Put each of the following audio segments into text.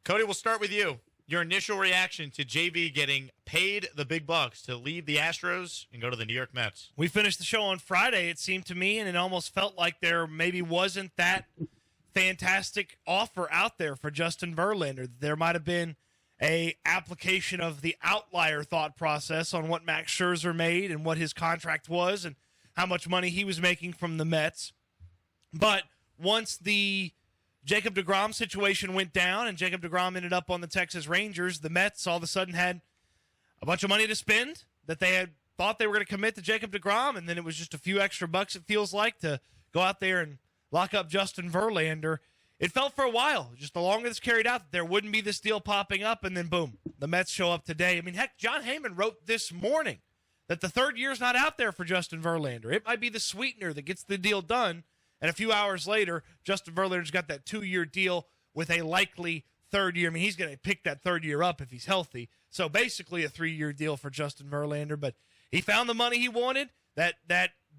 Cody, we'll start with you. Your initial reaction to JV getting paid the big bucks to leave the Astros and go to the New York Mets. We finished the show on Friday, it seemed to me, and it almost felt like there maybe wasn't that fantastic offer out there for Justin Verlander. There might have been a application of the outlier thought process on what Max Scherzer made and what his contract was and how much money he was making from the Mets. But once the Jacob deGrom situation went down and Jacob deGrom ended up on the Texas Rangers, the Mets all of a sudden had a bunch of money to spend that they had thought they were going to commit to Jacob deGrom, and then it was just a few extra bucks, it feels like, to go out there and lock up Justin Verlander. It felt for a while, just the longer this carried out, that there wouldn't be this deal popping up, and then boom, the Mets show up today. I mean, heck, John Heyman wrote this morning that the third year's not out there for Justin Verlander. It might be the sweetener that gets the deal done. And a few hours later, Justin Verlander's got that 2-year deal with a likely third year. I mean, he's going to pick that third year up if he's healthy. So basically a 3-year deal for Justin Verlander. But he found the money he wanted. That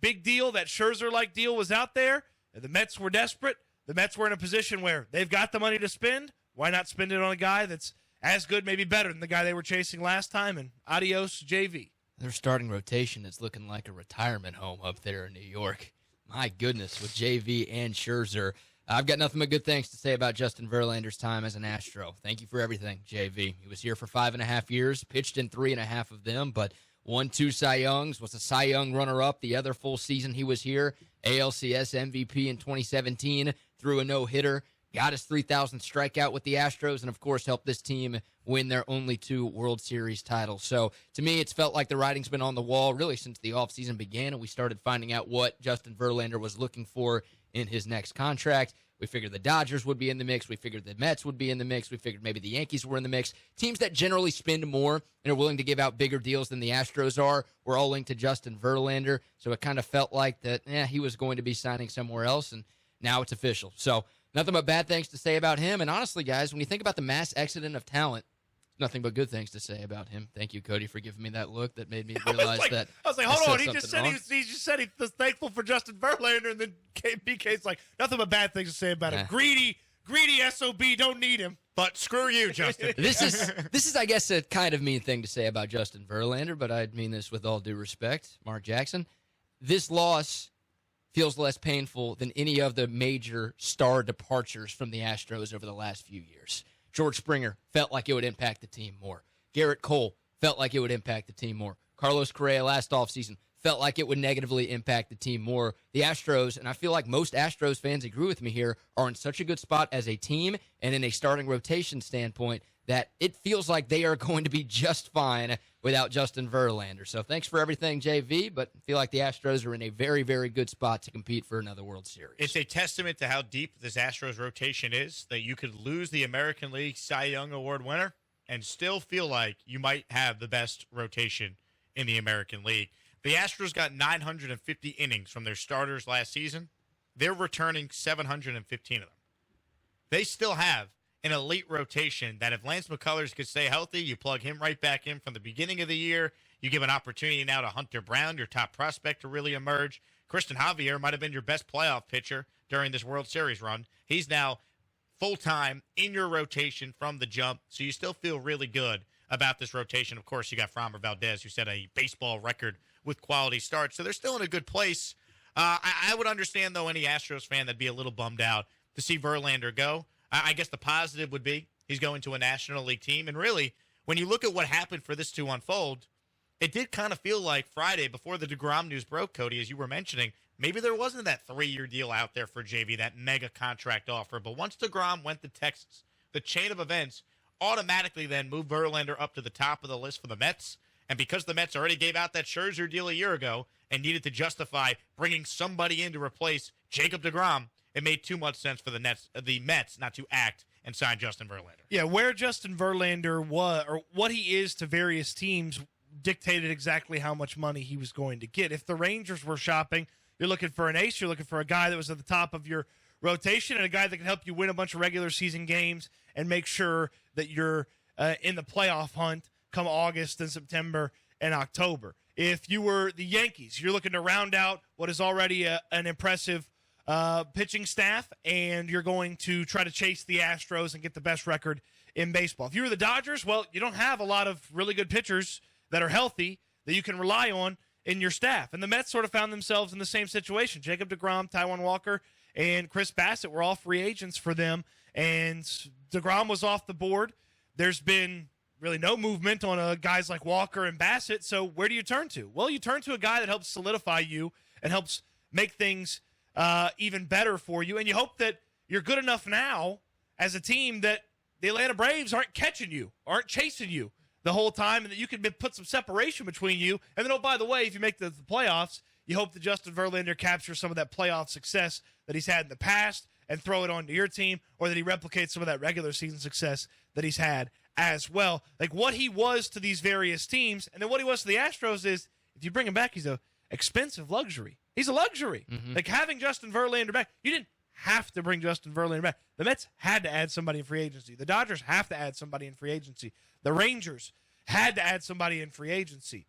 big deal, that Scherzer-like deal was out there. The Mets were desperate. The Mets were in a position where they've got the money to spend. Why not spend it on a guy that's as good, maybe better than the guy they were chasing last time? And adios, JV. Their starting rotation is looking like a retirement home up there in New York. My goodness, with JV and Scherzer. I've got nothing but good things to say about Justin Verlander's time as an Astro. Thank you for everything, JV. He was here for 5.5 years, pitched in 3.5 of them, but won 2 Cy Youngs, was a Cy Young runner-up the other full season he was here, ALCS MVP in 2017, threw a no-hitter, got his 3,000th strikeout with the Astros, and, of course, helped this team win their only 2 World Series titles. So, to me, it's felt like the writing's been on the wall really since the offseason began, and we started finding out what Justin Verlander was looking for in his next contract. We figured the Dodgers would be in the mix. We figured the Mets would be in the mix. We figured maybe the Yankees were in the mix. Teams that generally spend more and are willing to give out bigger deals than the Astros are were all linked to Justin Verlander. So it kind of felt like that he was going to be signing somewhere else, and now it's official. So nothing but bad things to say about him. And honestly, guys, when you think about the mass exodus of talent, nothing but good things to say about him. Thank you, Cody, for giving me that look that made me realize that. I was like, hold on. He just said he was thankful for Justin Verlander, and then BK's like, nothing but bad things to say about him. Greedy SOB, don't need him. But screw you, Justin. This is, I guess, a kind of mean thing to say about Justin Verlander, but I mean this with all due respect, Mark Jackson. This loss feels less painful than any of the major star departures from the Astros over the last few years. George Springer felt like it would impact the team more. Garrett Cole felt like it would impact the team more. Carlos Correa last offseason felt like it would negatively impact the team more. The Astros, and I feel like most Astros fans agree with me here, are in such a good spot as a team and in a starting rotation standpoint that it feels like they are going to be just fine without Justin Verlander. So thanks for everything, JV, but I feel like the Astros are in a very, very good spot to compete for another World Series. It's a testament to how deep this Astros rotation is that you could lose the American League Cy Young Award winner and still feel like you might have the best rotation in the American League. The Astros got 950 innings from their starters last season. They're returning 715 of them. They still have an elite rotation that if Lance McCullers could stay healthy, you plug him right back in from the beginning of the year. You give an opportunity now to Hunter Brown, your top prospect, to really emerge. Christian Javier might have been your best playoff pitcher during this World Series run. He's now full-time in your rotation from the jump, so you still feel really good about this rotation. Of course, you got Framber Valdez, who set a baseball record with quality starts, so they're still in a good place. I would understand, though, any Astros fan that'd be a little bummed out to see Verlander go. I guess the positive would be he's going to a National League team. And really, when you look at what happened for this to unfold, it did kind of feel like Friday before the deGrom news broke, Cody, as you were mentioning, maybe there wasn't that 3-year deal out there for JV, that mega contract offer. But once deGrom went to Texas, the chain of events automatically then moved Verlander up to the top of the list for the Mets. And because the Mets already gave out that Scherzer deal a year ago and needed to justify bringing somebody in to replace Jacob deGrom, it made too much sense for the Mets not to act and sign Justin Verlander. Yeah, where Justin Verlander was, or what he is to various teams, dictated exactly how much money he was going to get. If the Rangers were shopping, you're looking for an ace, you're looking for a guy that was at the top of your rotation and a guy that can help you win a bunch of regular season games and make sure that you're in the playoff hunt come August and September and October. If you were the Yankees, you're looking to round out what is already an impressive pitching staff, and you're going to try to chase the Astros and get the best record in baseball. If you were the Dodgers, well, you don't have a lot of really good pitchers that are healthy that you can rely on in your staff. And the Mets sort of found themselves in the same situation. Jacob deGrom, Taijuan Walker, and Chris Bassett were all free agents for them, and deGrom was off the board. There's been really no movement on guys like Walker and Bassett, so where do you turn to? Well, you turn to a guy that helps solidify you and helps make things even better for you, and you hope that you're good enough now as a team that the Atlanta Braves aren't catching you, aren't chasing you the whole time, and that you can put some separation between you. And then, oh, by the way, if you make the playoffs, you hope that Justin Verlander captures some of that playoff success that he's had in the past and throw it onto your team, or that he replicates some of that regular season success that he's had as well. Like what he was to these various teams, and then what he was to the Astros is, if you bring him back, he's a expensive luxury. He's a luxury. Mm-hmm. Like having Justin Verlander back, you didn't have to bring Justin Verlander back. The Mets had to add somebody in free agency. The Dodgers have to add somebody in free agency. The Rangers had to add somebody in free agency.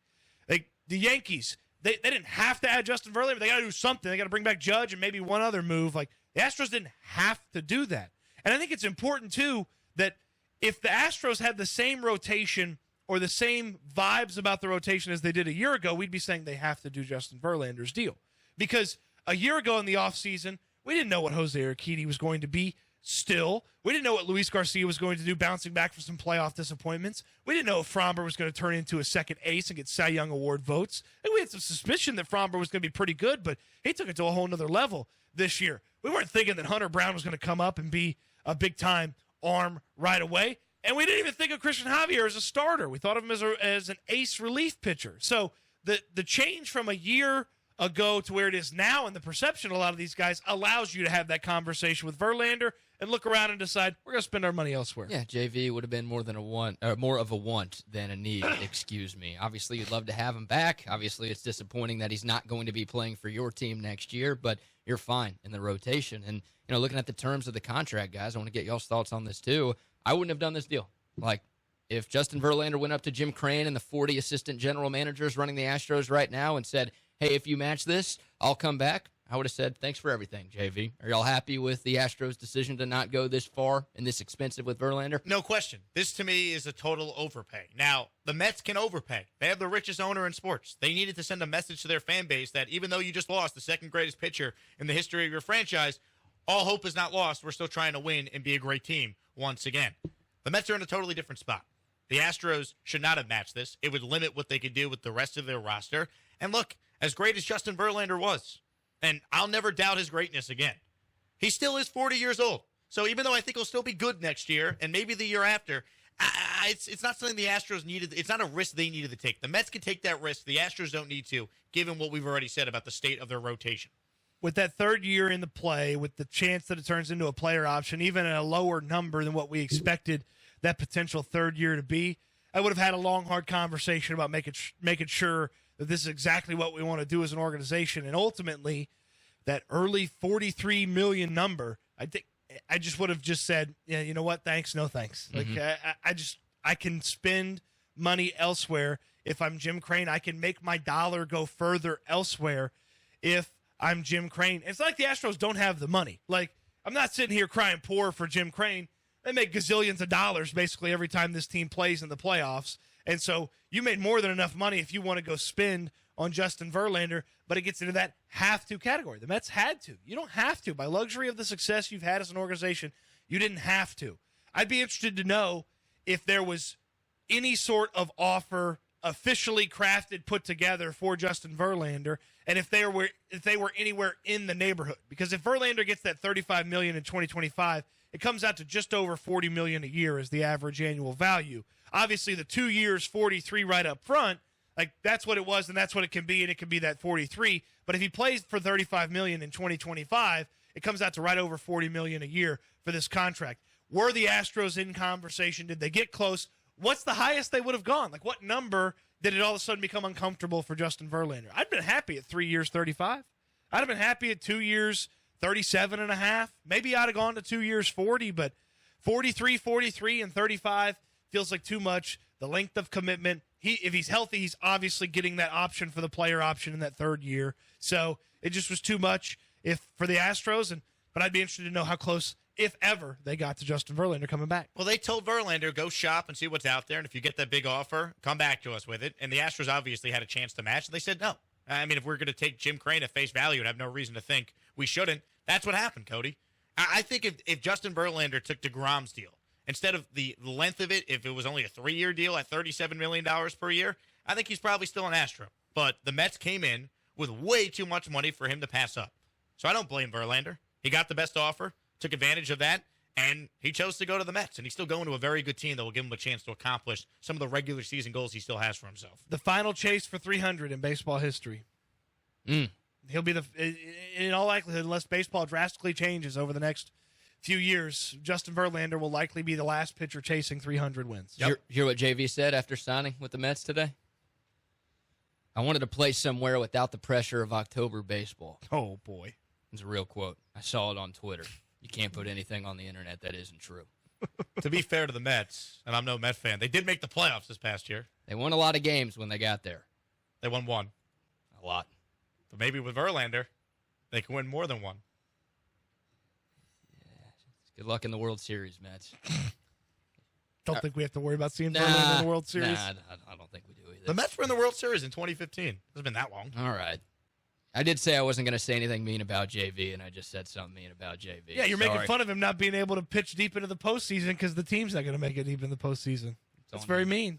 Like the Yankees, they didn't have to add Justin Verlander, but they got to do something. They got to bring back Judge and maybe one other move. Like the Astros didn't have to do that. And I think it's important, too, that if the Astros had the same rotation or the same vibes about the rotation as they did a year ago, we'd be saying they have to do Justin Verlander's deal. Because a year ago in the offseason, we didn't know what Jose Urquidy was going to be still. We didn't know what Luis Garcia was going to do bouncing back from some playoff disappointments. We didn't know if Fromber was going to turn into a second ace and get Cy Young Award votes. And we had some suspicion that Fromber was going to be pretty good, but he took it to a whole nother level this year. We weren't thinking that Hunter Brown was going to come up and be a big-time arm right away. And we didn't even think of Christian Javier as a starter. We thought of him as an ace relief pitcher. So the change from a year ago to where it is now, and the perception of a lot of these guys allows you to have that conversation with Verlander and look around and decide we're going to spend our money elsewhere. Yeah, JV would have been more of a want than a need. Excuse me. Obviously, you'd love to have him back. Obviously, it's disappointing that he's not going to be playing for your team next year, but you're fine in the rotation. And looking at the terms of the contract, guys, I want to get y'all's thoughts on this too. I wouldn't have done this deal. Like, if Justin Verlander went up to Jim Crane and the 40 assistant general managers running the Astros right now and said, hey, if you match this, I'll come back, I would have said, thanks for everything, JV. Are y'all happy with the Astros' decision to not go this far and this expensive with Verlander? No question. This, to me, is a total overpay. Now, the Mets can overpay. They have the richest owner in sports. They needed to send a message to their fan base that even though you just lost the second greatest pitcher in the history of your franchise, all hope is not lost. We're still trying to win and be a great team once again. The Mets are in a totally different spot. The Astros should not have matched this. It would limit what they could do with the rest of their roster. And look, as great as Justin Verlander was, and I'll never doubt his greatness again, he still is 40 years old. So even though I think he'll still be good next year and maybe the year after, it's not something the Astros needed. It's not a risk they needed to take. The Mets can take that risk. The Astros don't need to, given what we've already said about the state of their rotation. With that third year in the play, with the chance that it turns into a player option, even at a lower number than what we expected that potential third year to be, I would have had a long, hard conversation about making sure that this is exactly what we want to do as an organization. And ultimately, that early 43 million number, I think I just would have just said, yeah, you know what? Thanks. No, thanks. Mm-hmm. Like I can spend money elsewhere. If I'm Jim Crane, I can make my dollar go further elsewhere. If I'm Jim Crane, it's not like the Astros don't have the money. Like, I'm not sitting here crying poor for Jim Crane. They make gazillions of dollars basically every time this team plays in the playoffs. And so you made more than enough money if you want to go spend on Justin Verlander, but it gets into that have to category. The Mets had to. You don't have to. By luxury of the success you've had as an organization, you didn't have to. I'd be interested to know if there was any sort of offer officially crafted, put together for Justin Verlander, and if they were anywhere in the neighborhood. Because if Verlander gets that $35 million in 2025, it comes out to just over $40 million a year as the average annual value. Obviously, the 2 years, 43 right up front, like that's what it was, and that's what it can be, and it can be that 43. But if he plays for $35 million in 2025, it comes out to right over $40 million a year for this contract. Were the Astros in conversation? Did they get close? What's the highest they would have gone? Like, what number did it all of a sudden become uncomfortable for Justin Verlander? I'd been happy at 3 years, 35. I'd have been happy at 2 years, 37 and a half. Maybe I'd have gone to 2 years, 40, but 43, and 35 feels like too much. The length of commitment. If he's healthy, he's obviously getting that option for the player option in that third year. So it just was too much. if for the Astros, but I'd be interested to know how close, if ever, they got to Justin Verlander coming back. Well, they told Verlander, go shop and see what's out there, and if you get that big offer, come back to us with it. And the Astros obviously had a chance to match, and they said no. I mean, if we're going to take Jim Crane at face value and have no reason to think we shouldn't, that's what happened, Cody. I think if Justin Verlander took DeGrom's deal, instead of the length of it, if it was only a 3-year deal at $37 million per year, I think he's probably still an Astro. But the Mets came in with way too much money for him to pass up. So I don't blame Verlander. He got the best offer, took advantage of that, and he chose to go to the Mets. And he's still going to a very good team that will give him a chance to accomplish some of the regular season goals he still has for himself. The final chase for 300 in baseball history. He'll be in all likelihood, unless baseball drastically changes over the next few years, Justin Verlander will likely be the last pitcher chasing 300 wins. Yep. Hear what JV said after signing with the Mets today? I wanted to play somewhere without the pressure of October baseball. Oh, boy. It's a real quote. I saw it on Twitter. You can't put anything on the internet that isn't true. To be fair to the Mets, and I'm no Met fan, they did make the playoffs this past year. They won a lot of games when they got there. They won one. A lot. But maybe with Verlander, they can win more than one. Yeah. Good luck in the World Series, Mets. Don't think we have to worry about seeing Verlander in the World Series. I don't think we do either. The Mets were in the World Series in 2015. It hasn't been that long. All right. I did say I wasn't going to say anything mean about JV, and I just said something mean about JV. Yeah, you're making fun of him not being able to pitch deep into the postseason because the team's not going to make it deep in the postseason. That's very mean.